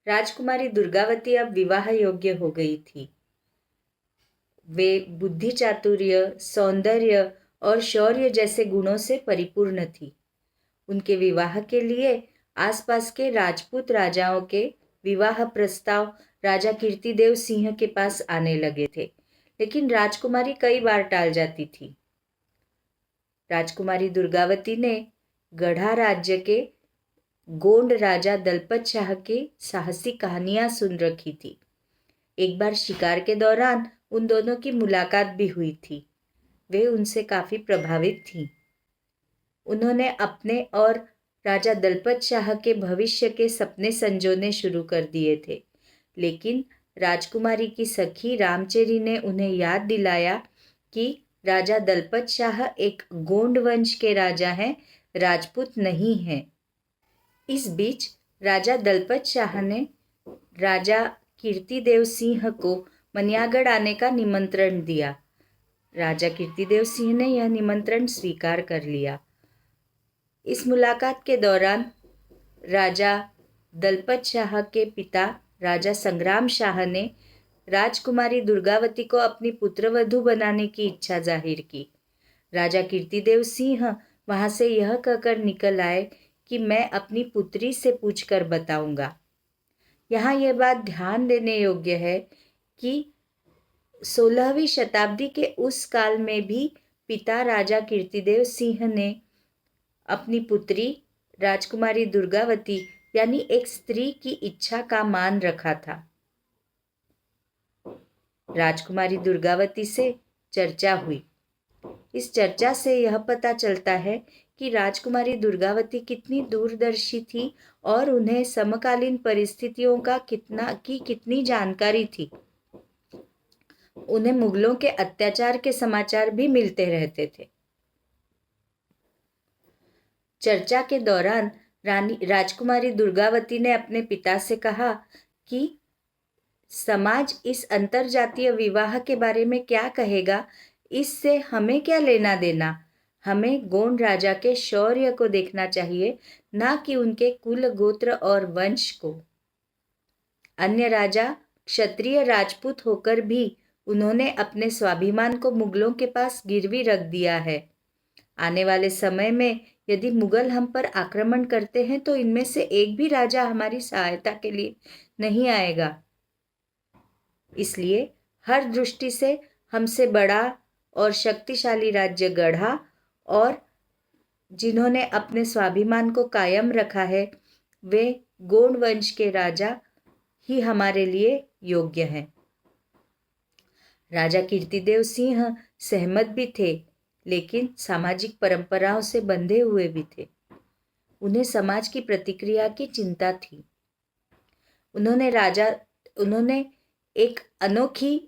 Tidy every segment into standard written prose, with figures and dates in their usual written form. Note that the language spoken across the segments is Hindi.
राजकुमारी दुर्गावती अब विवाह योग्य हो गई थी। वे बुद्धि चातुर्य, सौंदर्य और शौर्य जैसे गुणों से परिपूर्ण थी। उनके विवाह के लिए आसपास के राजपूत राजाओं के विवाह प्रस्ताव राजा कीर्तिदेव सिंह के पास आने लगे थे, लेकिन राजकुमारी कई बार टाल जाती थी। राजकुमारी दुर्गावती ने गढ़ा राज्य के गोंड राजा दलपत शाह की साहसी कहानियां सुन रखी थी। एक बार शिकार के दौरान उन दोनों की मुलाकात भी हुई थी। वे उनसे काफी प्रभावित थीं। उन्होंने अपने और राजा दलपत शाह के भविष्य के सपने संजोने शुरू कर दिए थे, लेकिन राजकुमारी की सखी रामचेरी ने उन्हें याद दिलाया कि राजा दलपत शाह एक गोंड वंश के राजा हैं, राजपूत नहीं हैं। इस बीच राजा दलपत शाह ने राजा कीर्तिदेव सिंह को मनियागढ़ आने का निमंत्रण दिया। राजा कीर्तिदेव सिंह ने यह निमंत्रण स्वीकार कर लिया। इस मुलाकात के दौरान राजा दलपत शाह के पिता राजा संग्राम शाह ने राजकुमारी दुर्गावती को अपनी पुत्रवधू बनाने की इच्छा जाहिर की। राजा कीर्तिदेव सिंह वहां से यह कहकर निकल आए कि मैं अपनी पुत्री से पूछकर बताऊंगा। यहाँ यह बात ध्यान देने योग्य है कि 16वीं शताब्दी के उस काल में भी पिता राजा कीर्तिदेव सिंह ने अपनी पुत्री राजकुमारी दुर्गावती यानी एक स्त्री की इच्छा का मान रखा था। राजकुमारी दुर्गावती से चर्चा हुई। इस चर्चा से यह पता चलता है कि राजकुमारी दुर्गावती कितनी दूरदर्शी थी और उन्हें समकालीन परिस्थितियों का कितनी जानकारी थी। उन्हें मुगलों के अत्याचार के समाचार भी मिलते रहते थे। चर्चा के दौरान राजकुमारी दुर्गावती ने अपने पिता से कहा कि समाज इस अंतरजातीय विवाह के बारे में क्या कहेगा, इससे हमें क्या लेना देना। हमें गोंड राजा के शौर्य को देखना चाहिए, ना कि उनके कुल, गोत्र और वंश को। अन्य राजा क्षत्रिय राजपूत होकर भी उन्होंने अपने स्वाभिमान को मुगलों के पास गिरवी रख दिया है। आने वाले समय में यदि मुगल हम पर आक्रमण करते हैं तो इनमें से एक भी राजा हमारी सहायता के लिए नहीं आएगा। इसलिए हर दृष्टि से हमसे बड़ा और शक्तिशाली राज्य गढ़ा और जिन्होंने अपने स्वाभिमान को कायम रखा है, वे गोंड वंश के राजा ही हमारे लिए योग्य हैं। राजा कीर्तिदेव सिंह सहमत भी थे, लेकिन सामाजिक परंपराओं से बंधे हुए भी थे। उन्हें समाज की प्रतिक्रिया की चिंता थी। उन्होंने एक अनोखी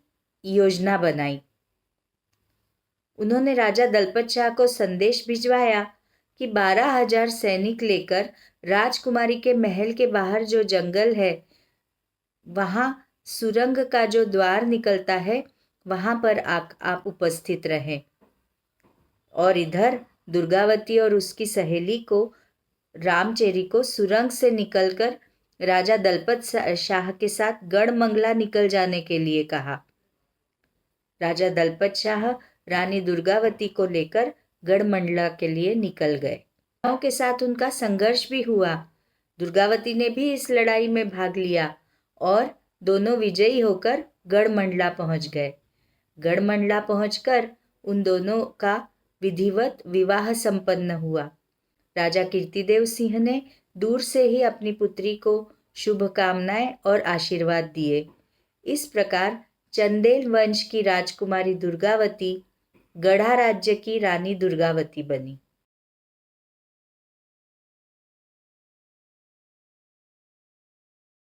योजना बनाई। उन्होंने राजा दलपत शाह को संदेश भिजवाया कि 12,000 सैनिक लेकर राजकुमारी के महल के बाहर जो जंगल है, वहां सुरंग का जो द्वार निकलता है, वहां पर आप उपस्थित रहें। और इधर दुर्गावती और उसकी सहेली को, रामचेरी को, सुरंग से निकलकर राजा दलपत शाह के साथ गढ़मंगला निकल जाने के लिए कहा। राजा दलपत शाह रानी दुर्गावती को लेकर गढ़मंडला के लिए निकल गए। के साथ उनका संघर्ष भी हुआ। दुर्गावती ने भी इस लड़ाई में भाग लिया और दोनों विजयी होकर गढ़मंडला पहुंच गए। गढ़मंडला पहुंचकर उन दोनों का विधिवत विवाह संपन्न हुआ। राजा कीर्तिदेव सिंह ने दूर से ही अपनी पुत्री को शुभकामनाएं और आशीर्वाद दिए। इस प्रकार चंदेल वंश की राजकुमारी दुर्गावती गढ़ा राज्य की रानी दुर्गावती बनी।